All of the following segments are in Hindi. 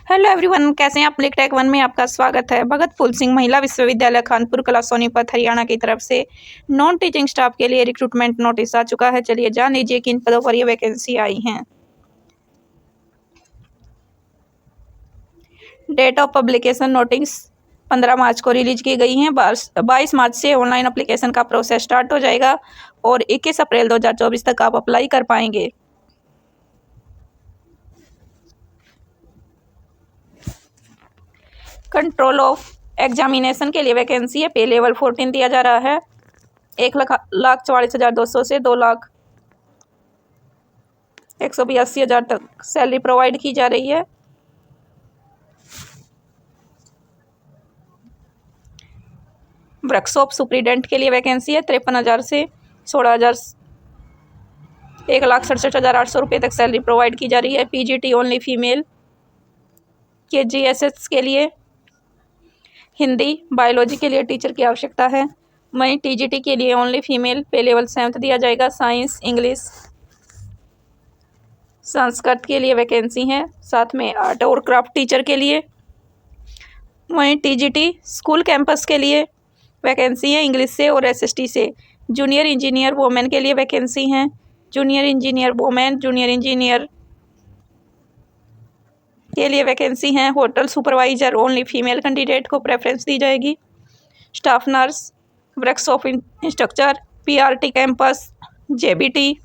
हेलो एवरीवन, कैसे हैं आप। क्लिक टेक वन में आपका स्वागत है। भगत फूल सिंह महिला विश्वविद्यालय कानपुर कला सोनीपत हरियाणा की तरफ से नॉन टीचिंग स्टाफ के लिए रिक्रूटमेंट नोटिस आ चुका है। चलिए जान लीजिए किन पदों पर ये वैकेंसी आई हैं। डेट ऑफ पब्लिकेशन नोटिस 15 मार्च को रिलीज की गई हैं। 22 मार्च से ऑनलाइन अप्लीकेशन का प्रोसेस स्टार्ट हो जाएगा और 21 अप्रैल 2024 तक आप अप्लाई कर पाएंगे। कंट्रोल ऑफ एग्जामिनेशन के लिए वैकेंसी है। पे लेवल 14 दिया जा रहा है। 1,44,200 से 2,182,000 तक सैलरी प्रोवाइड की जा रही है। वर्कशॉप सुपरिटेंडेंट के लिए वैकेंसी है। 53,000 से 16,000 1,67,800 रुपये तक सैलरी प्रोवाइड की जा रही है। पीजीटी ओनली फीमेल के जीएसएस के लिए हिंदी बायोलॉजी के लिए टीचर की आवश्यकता है। वहीं टीजीटी के लिए ओनली फीमेल पे लेवल 7 दिया जाएगा। साइंस इंग्लिश संस्कृत के लिए वैकेंसी है। साथ में आर्ट और क्राफ्ट टीचर के लिए। वहीं टीजीटी स्कूल कैंपस के लिए वैकेंसी है इंग्लिश से और एसएसटी से। जूनियर इंजीनियर वोमेन के लिए वैकेंसी हैं। Junior engineer women junior engineer के लिए वैकेंसी हैं। Hotel supervisor only female candidate को प्रेफरेंस दी जाएगी। Staff nurse workshop instructor PRT campus JBT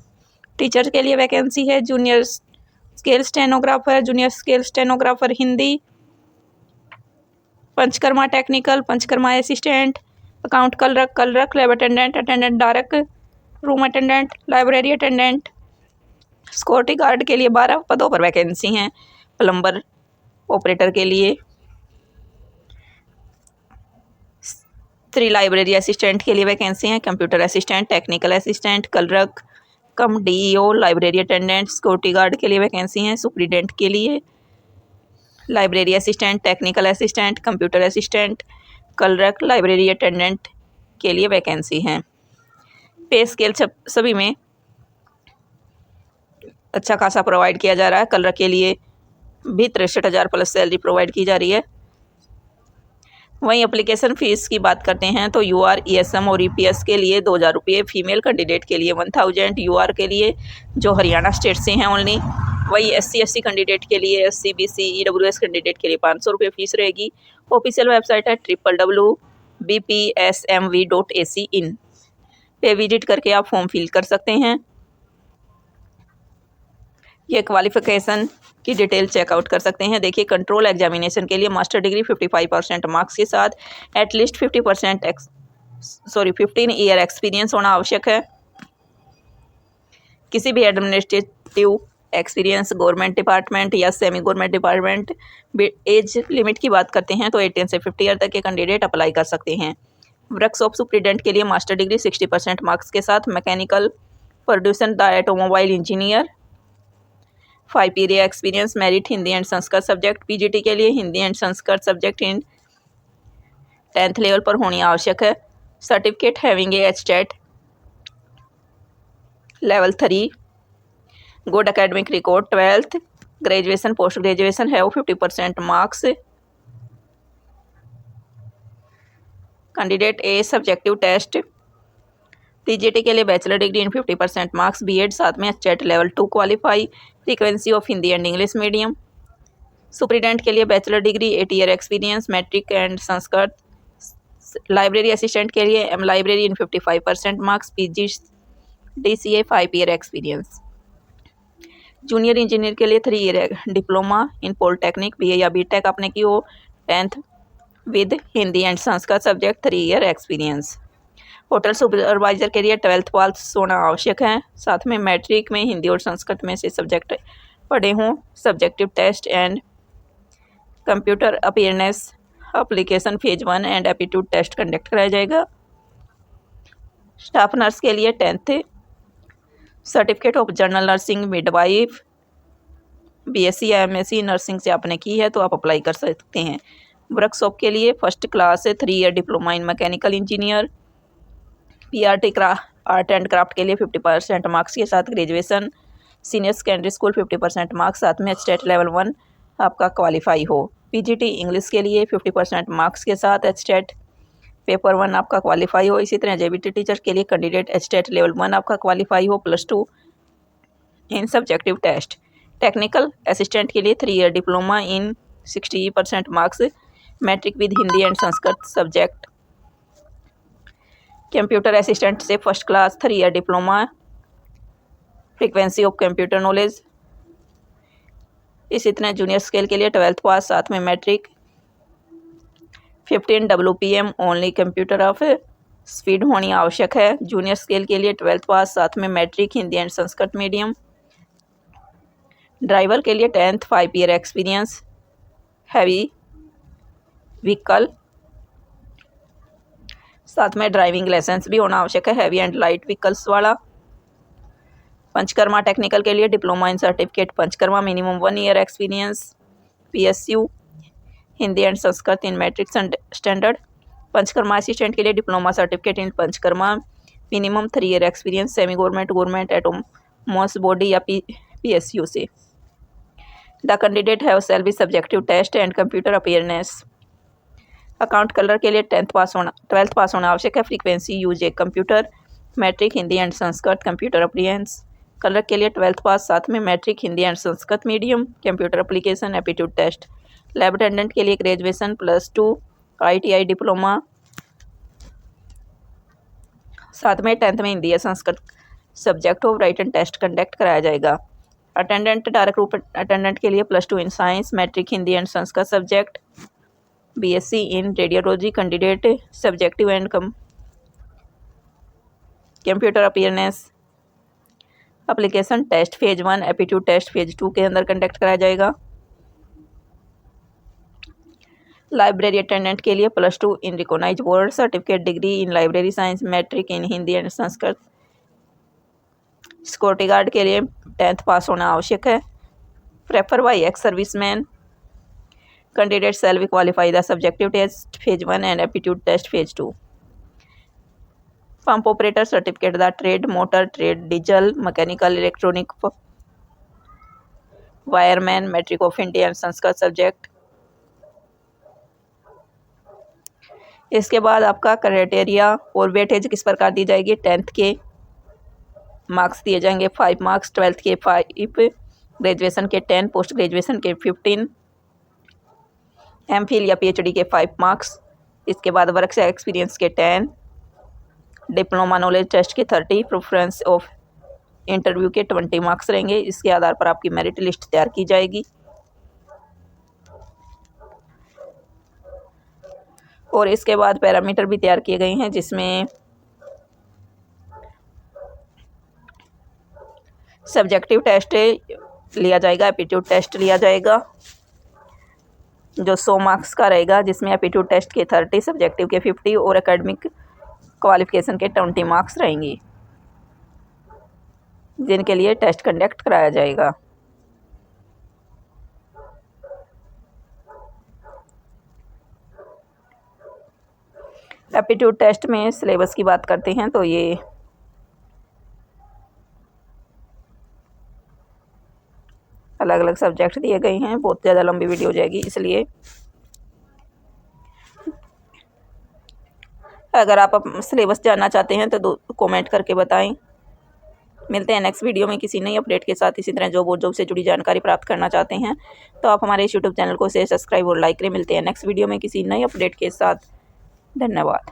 teacher के लिए वैकेंसी है। Junior scale stenographer Hindi. Panchakarma technical panchakarma assistant account clerk lab attendant direct room attendant library attendant. Security guard के लिए 12 पदों पर वैकेंसी हैं। प्लम्बर ऑपरेटर के लिए 3 लाइब्रेरी असिस्टेंट के लिए वैकेंसी हैं। Computer assistant technical assistant clerk कम DEO library attendant. Security guard के लिए वैकेंसी हैं। सुपरिटेंडेंट के लिए library assistant technical assistant computer assistant clerk library attendant के लिए वैकेंसी हैं। पे स्केल सभी में अच्छा खासा प्रोवाइड किया जा रहा है। क्लर्क के लिए भी 63,000 प्लस सैलरी प्रोवाइड की जा रही है। वहीं एप्लीकेशन फ़ीस की बात करते हैं तो यूआर ईएसएम और ईपीएस के लिए 2,000 रुपये, फीमेल कैंडिडेट के लिए 1,000 यूआर के लिए जो हरियाणा स्टेट से हैं ओनली। वही एससी कैंडिडेट के लिए एससी बीसी ईडब्ल्यूएस कैंडिडेट के लिए 500 रुपये फीस रहेगी। ऑफिशियल वेबसाइट है www.bpsmv.ac.in पे विजिट करके आप फॉर्म फिल कर सकते हैं। ये क्वालिफिकेशन की डिटेल चेकआउट कर सकते हैं। देखिए कंट्रोल एग्जामिनेशन के लिए मास्टर डिग्री 55% मार्क्स के साथ एटलीस्ट 15 ईयर एक्सपीरियंस होना आवश्यक है। किसी भी एडमिनिस्ट्रेटिव एक्सपीरियंस गवर्नमेंट डिपार्टमेंट या semi government department. Age limit की बात करते हैं तो 18 से 50 ईयर तक के कैंडिडेट अप्लाई कर सकते हैं। वर्कशॉप सुपरिटेंडेंट के लिए मास्टर डिग्री 60% मार्क्स के साथ mechanical producer the automobile engineer 5 year experience merit Hindi and Sanskrit subject. PGT के लिए Hindi and Sanskrit subject in 10th level पर होनी आवश्यक है। Certificate having HTET level 3 good academic record 12th graduation post graduation है वो 50% marks. Candidate a subjective test. TGT के लिए bachelor degree in 50% marks BEd साथ में HTET level 2 qualify frequency of Hindi and English medium. Superintendent के लिए bachelor degree 8 year experience matric and Sanskrit. Library assistant के लिए M library in 55% marks PGDCA 5 year experience. Junior engineer के लिए 3 year diploma in polytechnic BA या BTech आपने की हो 10th with Hindi and Sanskrit subject 3 year experience. Hotel supervisor के लिए 12th पास होना आवश्यक है। साथ में मैट्रिक में हिंदी और संस्कृत में से सब्जेक्ट पढ़े हों। Subjective test and computer appearance application phase 1 and aptitude test conduct कराया जाएगा। स्टाफ नर्स के लिए 10th certificate of general nursing midwife BSc या MSc नर्सिंग से आपने की है तो आप अप्लाई कर सकते हैं। वर्कशॉप के लिए first class 3 year diploma in mechanical engineer. PRT art and craft के लिए 50% मार्क्स के साथ graduation. Senior secondary school 50% marks साथ में स्टेट लेवल 1 आपका क्वालिफाई हो। पीजीटी इंग्लिश के लिए 50% मार्क्स के साथ एचटेट पेपर 1 आपका क्वालिफाई हो। इसी तरह जेबीटी टीचर के लिए कैंडिडेट एचटेट लेवल 1 आपका क्वालिफाई हो +2 in subjective test. Technical assistant के लिए 3 year diploma in 60% marks, matric with Hindi and Sanskrit subject. Computer assistant से first class 3 year diploma, frequency of computer knowledge. इसी तरह जूनियर स्केल के लिए 12th पास, साथ में matric. 15 WPM only computer of speed होनी आवश्यक है। जूनियर स्केल के लिए 12th पास, साथ में matric, Hindi and Sanskrit medium. Driver के लिए 10th 5 year experience, heavy vehicle, साथ में ड्राइविंग लाइसेंस भी होना आवश्यक है, हैवी एंड लाइट व्हीकल्स वाला। पंचकर्मा टेक्निकल के लिए diploma in certificate panchakarma, minimum 1 year experience, PSU, Hindi and Sanskrit in matric standard. Panchakarma assistant के लिए diploma certificate in panchakarma, minimum 3 year experience, semi government autonomous body या PSU से। The candidate have shall be subjective test and computer appearance. Account clerk के लिए 12th पास होना आवश्यक है। Frequency use a computer, matric, Hindi and Sanskrit computer appearance. Clerk के लिए 12th पास, साथ में matric, Hindi and Sanskrit medium, computer application, aptitude test. Lab attendant के लिए ग्रेजुएशन +2 ITI डिप्लोमा, साथ में 10th में हिंदी या Sanskrit subject of written test conduct कराया जाएगा। अटेंडेंट डायरेक्ट ग्रुप अटेंडेंट के लिए +2 in science, matric, Hindi and Sanskrit subject. BSc in radiology candidate subjective and computer appearance. Application test phase 1, aptitude test phase 2 के अंदर कंडक्ट कराया जाएगा। लाइब्रेरी अटेंडेंट के लिए +2 in recognised board certificate degree in library science, matric in Hindi and Sanskrit. Security guard के लिए 10th पास होना आवश्यक है। Prefer by ex serviceman. Candidate shall be qualify the subjective test phase 1 and aptitude test phase 2। Pump operator certificate the trade, motor trade, diesel, mechanical, electronic, wireman, matric of Hindi and Sanskrit subject. इसके बाद आपका क्राइटेरिया और वेटेज किस प्रकार दी जाएगी। 10th के मार्क्स दिए जाएंगे 5 मार्क्स, 12th के 5, ग्रेजुएशन के 10, पोस्ट ग्रेजुएशन के 15, MPhil या PhD के 5 मार्क्स। इसके बाद वर्क से एक्सपीरियंस के 10, डिप्लोमा नॉलेज टेस्ट के 30, प्रेफरेंस ऑफ इंटरव्यू के 20 मार्क्स रहेंगे। इसके आधार पर आपकी मेरिट लिस्ट तैयार की जाएगी और इसके बाद पैरामीटर भी तैयार किए गए हैं, जिसमें सब्जेक्टिव टेस्ट लिया जाएगा, एप्टीट्यूड टेस्ट लिया जाएगा जो 100 मार्क्स का रहेगा, जिसमें एप्टीट्यूड टेस्ट के 30, सब्जेक्टिव के 50 और एकेडमिक क्वालिफिकेशन के 20 मार्क्स रहेंगी, जिनके लिए टेस्ट कंडक्ट कराया जाएगा। एप्टीट्यूड टेस्ट में सिलेबस की बात करते हैं तो ये अलग अलग सब्जेक्ट दिए गए हैं। बहुत ज़्यादा लंबी वीडियो हो जाएगी, इसलिए अगर आप सिलेबस जानना चाहते हैं तो कमेंट करके बताएं। मिलते हैं नेक्स्ट वीडियो में किसी नई अपडेट के साथ। इसी तरह जॉब से जुड़ी जानकारी प्राप्त करना चाहते हैं तो आप हमारे इस यूट्यूब चैनल को सब्सक्राइब और लाइक करें। मिलते हैं नेक्स्ट वीडियो में किसी नई अपडेट के साथ। धन्यवाद।